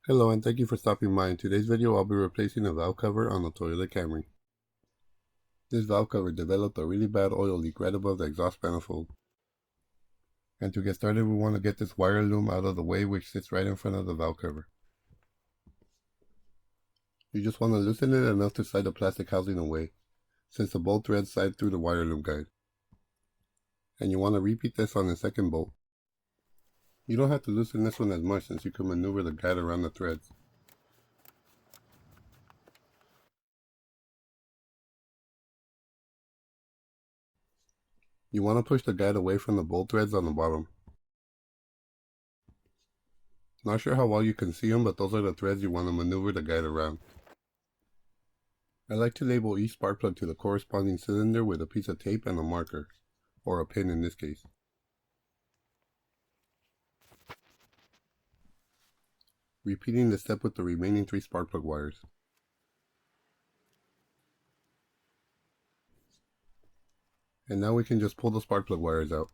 Hello and thank you for stopping by. In today's video I'll be replacing a valve cover on the Toyota Camry. This valve cover developed a really bad oil leak right above the exhaust manifold. And to get started we want to get this wire loom out of the way, which sits right in front of the valve cover. You just want to loosen it enough to slide the plastic housing away, since the bolt threads slide through the wire loom guide. And you want to repeat this on the second bolt. You don't have to loosen this one as much since you can maneuver the guide around the threads. You want to push the guide away from the bolt threads on the bottom. Not sure how well you can see them, but those are the threads you want to maneuver the guide around. I like to label each spark plug to the corresponding cylinder with a piece of tape and a marker, or a pin in this case. Repeating the step with the remaining 3 spark plug wires. And now we can just pull the spark plug wires out.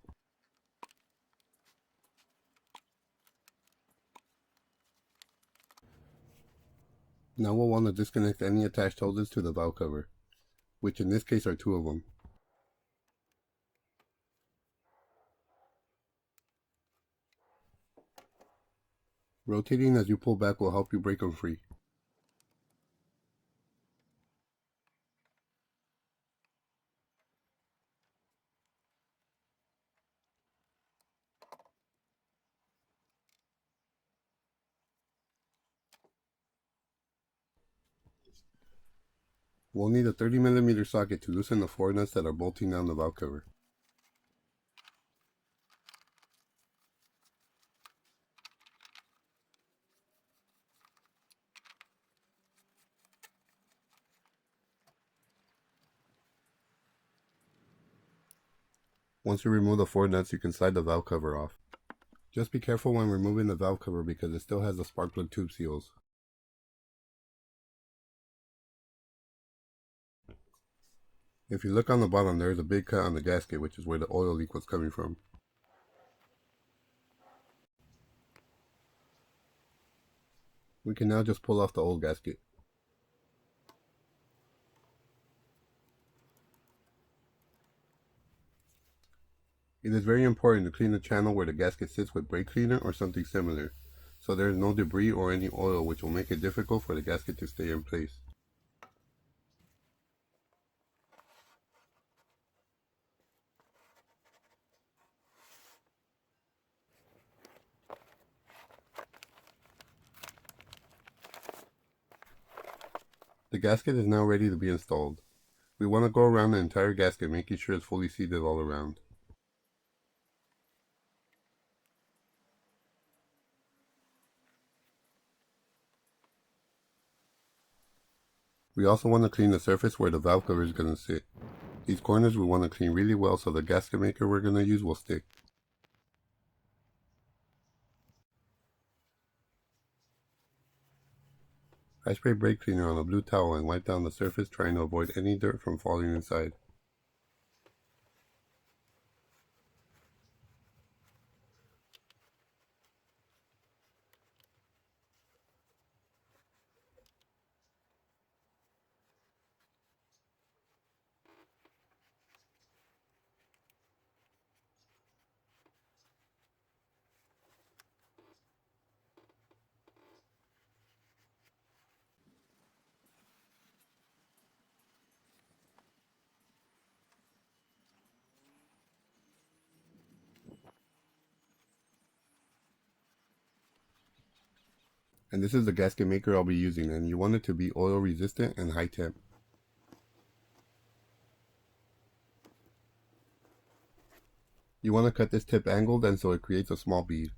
Now we'll want to disconnect any attached hoses to the valve cover, which in this case are 2 of them. Rotating as you pull back will help you break them free. We'll need a 30mm socket to loosen the 4 nuts that are bolting down the valve cover. Once you remove the 4 nuts, you can slide the valve cover off. Just be careful when removing the valve cover because it still has the spark plug tube seals. If you look on the bottom, there is a big cut on the gasket, which is where the oil leak was coming from. We can now just pull off the old gasket. It is very important to clean the channel where the gasket sits with brake cleaner or something similar, so there is no debris or any oil, which will make it difficult for the gasket to stay in place. The gasket is now ready to be installed. We want to go around the entire gasket, making sure it's fully seated all around. We also want to clean the surface where the valve cover is going to sit. These corners we want to clean really well so the gasket maker we're going to use will stick. I spray brake cleaner on a blue towel and wipe down the surface, trying to avoid any dirt from falling inside. And this is the gasket maker I'll be using, and you want it to be oil resistant and high temp. You want to cut this tip angled and so it creates a small bead.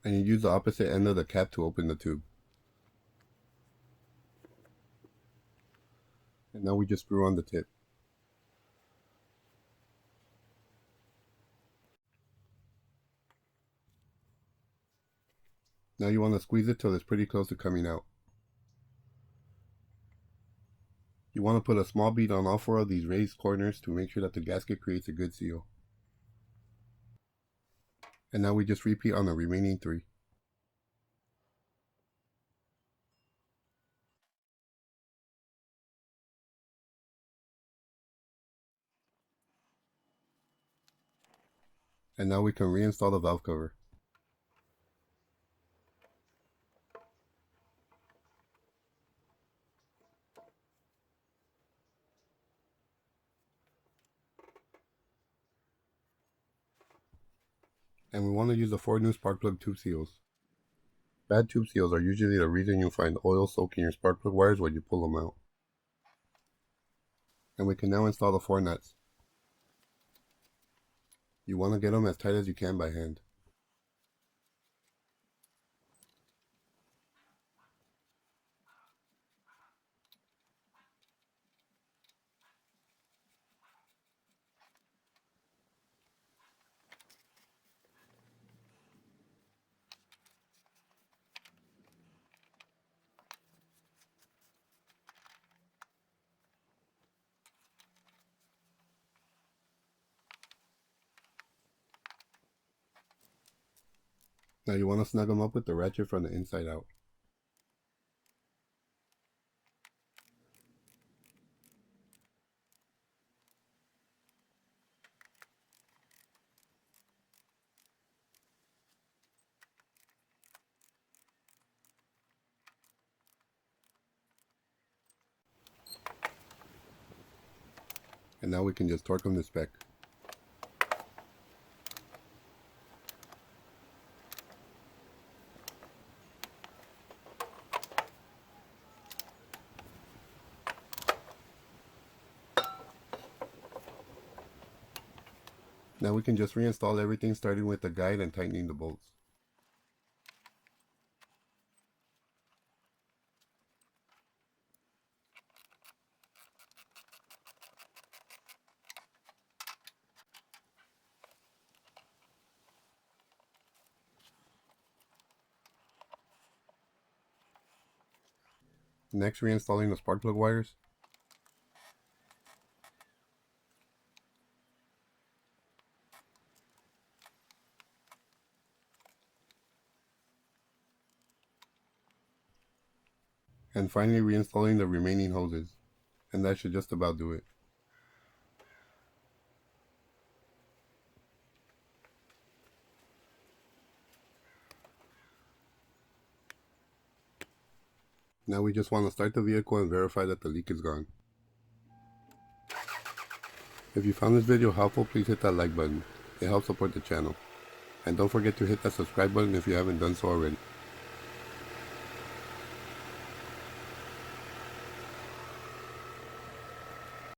And you use the opposite end of the cap to open the tube. And now we just screw on the tip. Now you want to squeeze it till it's pretty close to coming out. You want to put a small bead on all 4 of these raised corners to make sure that the gasket creates a good seal. And now we just repeat on the remaining 3. And now we can reinstall the valve cover. And we want to use the 4 new spark plug tube seals. Bad tube seals are usually the reason you find oil soaking your spark plug wires when you pull them out. And we can now install the 4 nuts. You want to get them as tight as you can by hand. Now you want to snug them up with the ratchet from the inside out. And now we can just torque them to spec. Now we can just reinstall everything, starting with the guide and tightening the bolts. Next, reinstalling the spark plug wires. And finally reinstalling the remaining hoses. And that should just about do it. Now we just want to start the vehicle and verify that the leak is gone. If you found this video helpful, please hit that like button. It helps support the channel. And don't forget to hit that subscribe button if you haven't done so already.